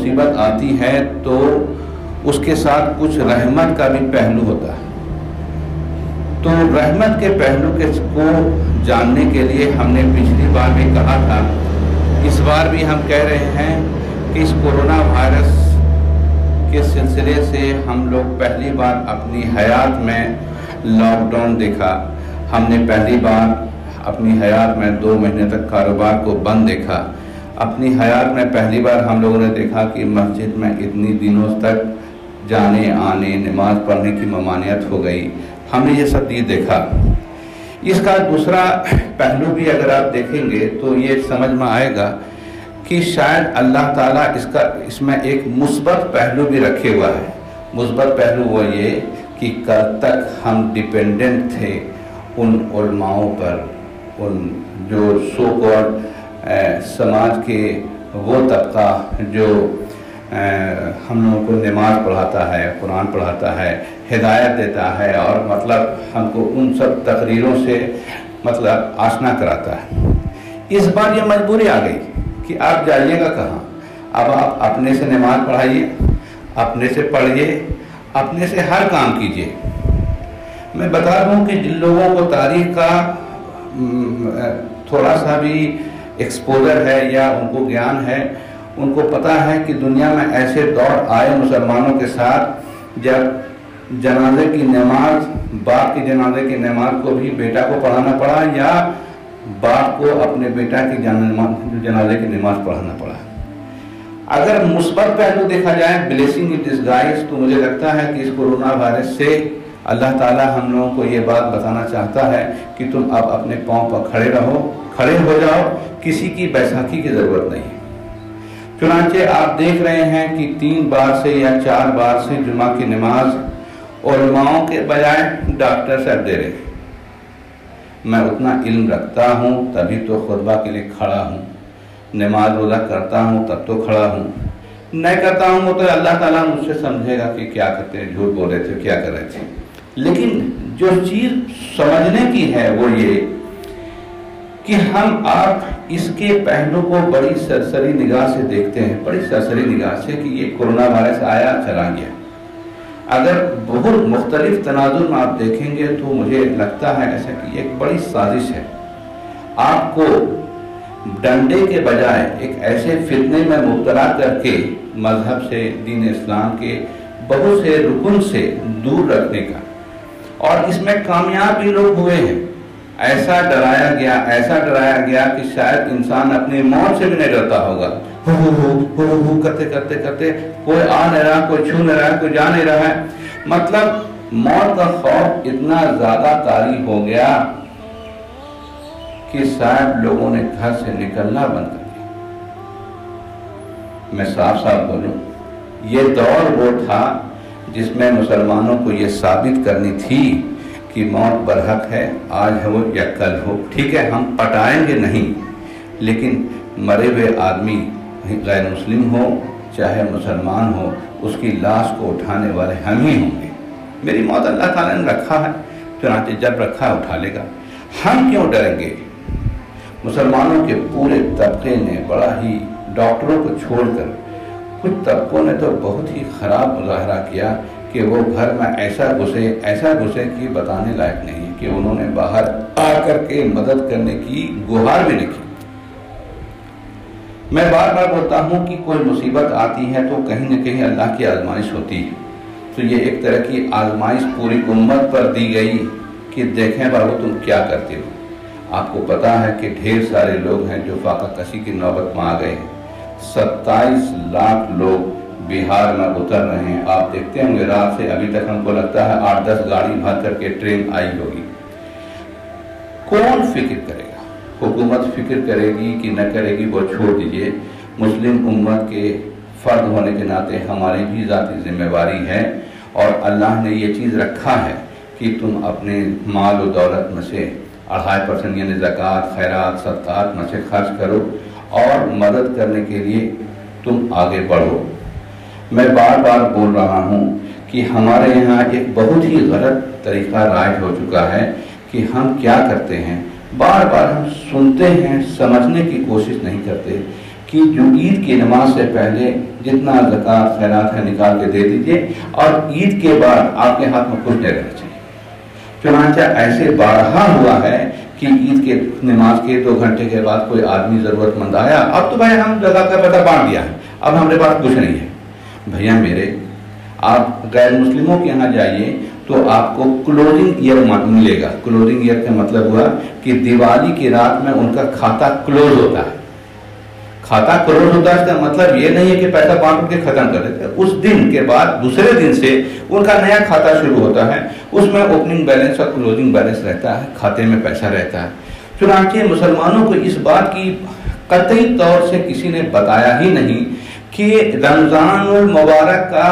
मुसीबत आती है तो उसके साथ कुछ रहमत का भी पहलू होता है। तो रहमत के पहलू को जानने के लिए हमने पिछली बार भी कहा था, इस बार भी हम कह रहे हैं कि इस कोरोना वायरस के सिलसिले से हम लोग पहली बार अपनी हयात में लॉकडाउन देखा। हमने पहली बार अपनी हयात में 2 महीने तक कारोबार को बंद देखा। अपनी हयात में पहली बार हम लोगों ने देखा कि मस्जिद में इतनी दिनों तक जाने आने नमाज पढ़ने की ममानियत हो गई। हमने ये सब चीज़ देखा। इसका दूसरा पहलू भी अगर आप देखेंगे तो ये समझ में आएगा कि शायद अल्लाह ताला इसमें एक मुस्बत पहलू भी रखे हुआ है। मुस्बत पहलू वो ये कि कल तक हम डिपेंडेंट थे उन उलमाओं पर, उन जो सो कॉल्ड समाज के वो तबका जो हम लोगों को नमाज पढ़ाता है, कुरान पढ़ाता है, हिदायत देता है और मतलब हमको उन सब तकरीरों से मतलब आशना कराता है। इस बार ये मजबूरी आ गई कि आप जाइएगा कहाँ। अब आप अपने से नमाज पढ़ाइए, अपने से पढ़िए, अपने से हर काम कीजिए। मैं बता दूं कि जिन लोगों को तारीख का थोड़ा सा भी एक्सपोजर है या उनको ज्ञान है, उनको पता है कि दुनिया में ऐसे दौर आए मुसलमानों के साथ जब जनाजे की नमाज, बाप की जनाजे की नमाज को भी बेटा को पढ़ाना पड़ा या बाप को अपने बेटा की जनाजे की नमाज पढ़ाना पड़ा। अगर मुस्बत पहलू देखा जाए, ब्लेसिंग इन डिस्गाइज, तो मुझे लगता है कि इस कोरोना वायरस से अल्लाह ताला हम लोगों को ये बात बताना चाहता है कि तुम अब अपने पाँव पर खड़े रहो, खड़े हो जाओ, किसी की बैसाखी की ज़रूरत नहीं है। चुनांचे आप देख रहे हैं कि 3 बार से या 4 बार से जुमा की नमाज उलमाओं के बजाय डॉक्टर साहब दे रहे हैं। मैं उतना इल्म रखता हूँ तभी तो खुतबा के लिए खड़ा हूँ, नमाज रोज़ा करता हूँ तब तो खड़ा हूँ, नहीं करता हूँ वो तो अल्लाह ताला मुझसे समझेगा कि क्या करते हैं, झूठ बोल रहे थे, क्या कर रहे थे। लेकिन जो चीज़ समझने की है वो ये कि हम आप इसके पहलू को बड़ी सरसरी निगाह से देखते हैं, बड़ी सरसरी निगाह से कि ये कोरोना वायरस आया चला गया। अगर बहुत मुख्तलिफ तनाजुर में आप देखेंगे तो मुझे लगता है ऐसा कि एक बड़ी साजिश है। आपको डंडे के बजाय एक ऐसे फितने में मुब्तला करके मजहब से, दीन इस्लाम के बहुत से रुकन से दूर रखने का, और इसमें कामयाब भी लोग हुए हैं। ऐसा डराया गया कि शायद इंसान अपनी मौत से भी नहीं डरता होगा। हु करते करते करते कोई आ नहीं रहा, कोई छू नहीं रहा, कोई जा नहीं रहा है। मतलब मौत का खौफ इतना ज्यादा तारी हो गया कि शायद लोगों ने घर से निकलना बंद कर दिया। मैं साफ साफ बोलूं, ये दौर वो था जिसमें मुसलमानों को ये साबित करनी थी कि मौत बरहक है, आज हो या कल हो। ठीक है, हम पटाएंगे नहीं, लेकिन मरे हुए आदमी गैर मुस्लिम हो चाहे मुसलमान हो, उसकी लाश को उठाने वाले हम ही होंगे। मेरी मौत अल्लाह ताला ने रखा है, चुनांचे जब रखा है उठा लेगा। हम क्यों डरेंगे? मुसलमानों के पूरे तबके ने, बड़ा ही डॉक्टरों को छोड़कर कुछ तबकों ने तो बहुत ही खराब मुजाहरा किया कि वो घर में ऐसा घुसे कि बताने लायक नहीं है, कि उन्होंने बाहर आकर के मदद करने की गुहार भी लिखी। मैं बार बार बोलता हूँ कि कोई मुसीबत आती है तो कहीं न कहीं अल्लाह की आजमाइश होती है। तो ये एक तरह की आजमाइश पूरी उम्मत पर दी गई कि देखें बाबू तुम क्या करते हो। आपको पता है कि ढेर सारे लोग हैं जो फाका कशी की नौबत में आ गए हैं। 27 लाख लोग बिहार में उतर रहे हैं। आप देखते होंगे रात से अभी तक हमको लगता है 8-10 गाड़ी भर करके ट्रेन आई होगी। कौन फिक्र करेगा? हुकूमत फिक्र करेगी कि न करेगी वो छोड़ दीजिए। मुस्लिम उम्मत के फर्द होने के नाते हमारी भी ज़ाती जिम्मेवारी है, और अल्लाह ने ये चीज़ रखा है कि तुम अपने माल और दौलत में से 2.5% यानी ज़कात, खैरात, सदक़ात में से खर्च करो और मदद करने के लिए तुम आगे बढ़ो। मैं बार बार बोल रहा हूँ कि हमारे यहाँ एक बहुत ही गलत तरीका राइज हो चुका है कि हम क्या करते हैं, बार बार हम सुनते हैं, समझने की कोशिश नहीं करते کہ جو عید کی نماز سے پہلے جتنا زکوٰۃ خیرات ہے نکال کے دے دیجئے، اور عید کے بعد آپ کے ہاتھ میں کچھ نہیں رہنا چاہیے۔ چنانچہ ایسے بارہا ہوا ہے کہ عید کے نماز کے 2 گھنٹے کے بعد کوئی آدمی ضرورت مند آیا، اب تو بھائی ہم زکوٰۃ کا پیسہ بانٹ دیا ہے، اب ہمارے پاس کچھ نہیں ہے۔ بھیا میرے، آپ غیر مسلموں کے یہاں جائیے تو آپ کو کلوزنگ ایئر ملے گا۔ کلوزنگ ایئر کا مطلب ہوا کہ دیوالی کی رات میں ان کا کھاتا کلوز ہوتا ہے۔ کھاتا کلوز ہوتا ہے اس کا مطلب یہ نہیں ہے کہ پیسہ بانٹ کے ختم کر دیتے، اس دن کے بعد دوسرے دن سے ان کا نیا کھاتا شروع ہوتا ہے، اس میں اوپننگ بیلنس اور کلوزنگ بیلنس رہتا ہے، کھاتے میں پیسہ رہتا ہے۔ چنانچہ مسلمانوں کو اس بات کی قطعی طور سے کسی نے بتایا ہی نہیں کہ رمضان المبارک کا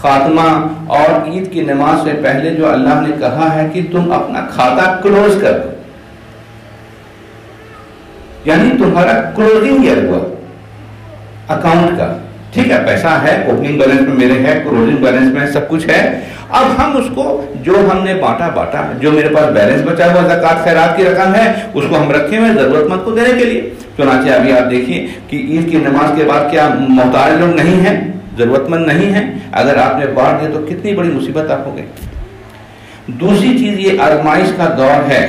خاتمہ اور عید کی نماز سے پہلے جو اللہ نے کہا ہے کہ تم اپنا کھاتا کلوز کر دو، یعنی تمہارا کلوزنگ ایئر ہوا اکاؤنٹ کا، ٹھیک ہے، پیسہ ہے، اوپننگ بیلنس میں میرے ہے، کلوزنگ بیلنس میں سب کچھ ہے، اب ہم اس کو جو ہم نے بانٹا، جو میرے پاس بیلنس بچا ہوا زکوٰۃ خیرات کی رقم ہے اس کو ہم رکھے ہوئے ضرورت مند کو دینے کے لیے۔ چنانچہ ابھی آپ دیکھیے کہ عید کی نماز کے بعد کیا محتاج لوگ نہیں ہیں، ضرورت مند نہیں ہیں؟ اگر آپ نے بانٹ دیا تو کتنی بڑی مصیبت آپ ہو گئی۔ دوسری چیز یہ آزمائش کا دور ہے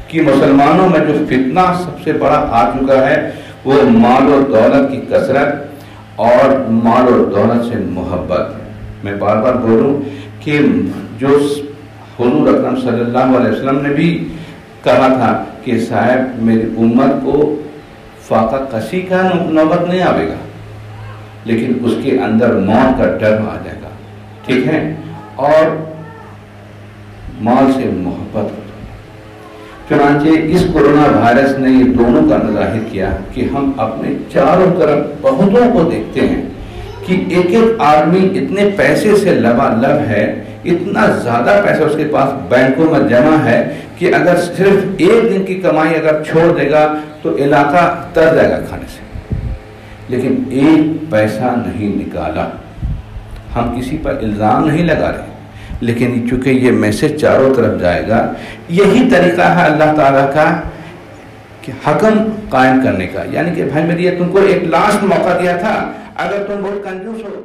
کہ مسلمانوں میں جو فتنہ سب سے بڑا آ چکا ہے وہ مال و دولت کی کثرت اور مال و دولت سے محبت۔ میں بار بار بولوں کہ جو حضور اکرم صلی اللہ علیہ وسلم نے بھی کہا تھا کہ صاحب میری امت کو فاقہ کشی کا نوبت نہیں آئے گا، لیکن اس کے اندر موت کا ڈر آ جائے گا، ٹھیک ہے، اور مال سے محبت۔ چنانچہ اس کورونا وائرس نے یہ دونوں کا ظاہر کیا کہ ہم اپنے چاروں طرف بہتوں کو دیکھتے ہیں کہ ایک آدمی اتنے پیسے سے لبالب ہے، اتنا زیادہ پیسہ اس کے پاس بینکوں میں جمع ہے کہ اگر صرف ایک دن کی کمائی اگر چھوڑ دے گا تو علاقہ تر جائے گا کھانے سے، لیکن ایک پیسہ نہیں نکالا۔ ہم کسی پر الزام نہیں لگا رہے، لیکن چونکہ یہ میسج چاروں طرف جائے گا، یہی طریقہ ہے اللہ تعالیٰ کا کہ حکم قائم کرنے کا، یعنی کہ بھائی میری تم کو ایک لاسٹ موقع دیا تھا، اگر تم بہت کنجوس ہو